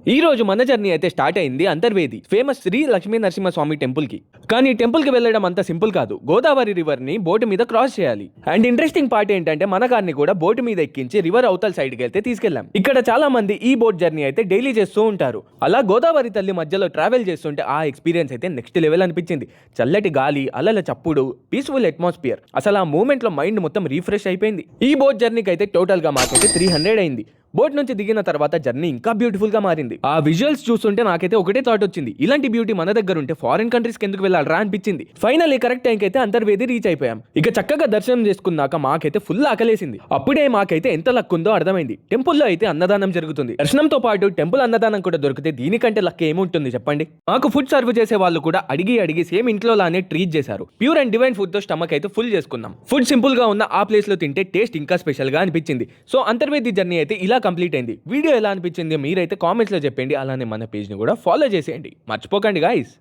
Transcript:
ఈ రోజు మన జర్నీ అయితే స్టార్ట్ అయింది అంతర్వేది ఫేమస్ శ్రీ లక్ష్మీ నరసింహస్వామి టెంపుల్ కి. కానీ టెంపుల్ కి వెళ్ళడం అంత సింపుల్ కాదు. గోదావరి రివర్ ని బోటు మీద క్రాస్ చేయాలి. అండ్ ఇంట్రెస్టింగ్ పార్ట్ ఏంటంటే మన కార్ని కూడా బోటు మీద ఎక్కించి రివర్ అవతల సైడ్ కి అయితే తీసుకెళ్లాం. ఇక్కడ చాలా మంది ఈ బోట్ జర్నీ అయితే డైలీ చేస్తూ ఉంటారు. అలా గోదావరి తల్లి మధ్యలో ట్రావెల్ చేస్తుంటే ఆ ఎక్స్పీరియన్స్ అయితే నెక్స్ట్ లెవెల్ అనిపించింది. చల్లటి గాలి, అలల చప్పుడు, పీస్ఫుల్ అట్మాస్ఫియర్. అసలు ఆ మూమెంట్ లో మైండ్ మొత్తం రీఫ్రెష్ అయిపోయింది. ఈ బోట్ జర్నీకి అయితే టోటల్ గా మాకైతే 300 అయింది. బోట్ నుంచి దిగిన తర్వాత జర్నీ ఇంకా బ్యూటిఫుల్ గా మారింది. ఆ విజువల్స్ చూస్తుంటే నాకైతే ఒకటే థాట్ వచ్చింది, ఇలాంటి బ్యూటీ మన దగ్గర ఉంటే ఫారిన్ కంట్రీస్ కి ఎందుకు వెళ్ళాలరా అనిపించింది. ఫైనల్లీ కరెక్ట్ టైంకి అయితే అంతర్వేది రీచ్ అయిపోయాం. ఇక చక్కగా దర్శనం చేసుకున్నాక మాకైతే ఫుల్ ఆకలేసింది. అప్పుడే మాకైతే ఎంత లక్ ఉందో అర్థమైంది. టెంపుల్లో అయితే అన్నదానం జరుగుతుంది. దర్శనంతో పాటు టెంపుల్ అన్నదానం కూడా దొరికితే దీనికంటే లక్ ఏముంటుంది చెప్పండి. మాకు ఫుడ్ సర్వ్ చేసే వాళ్ళు కూడా అడిగి సేమ్ ఇంట్లో లానే ట్రీట్ చేశారు. ప్యూర్ అండ్ డివైన్ ఫుడ్ తో స్టమక్ అయితే ఫుల్ చేసుకున్నాం. ఫుడ్ సింపుల్ గా ఉన్న ఆ ప్లేస్ లో తింటే టేస్ట్ ఇంకా స్పెషల్ గా అనిపించింది. సో అంతర్వేది జర్నీ అయితే ఇలా కంప్లీట్ అయింది. వీడియో ఎలా అనిపించింది మీరైతే కామెంట్స్ లో చెప్పండి. అలానే మన పేజ్ ని కూడా ఫాలో చేసేయండి. మర్చిపోకండి గైస్.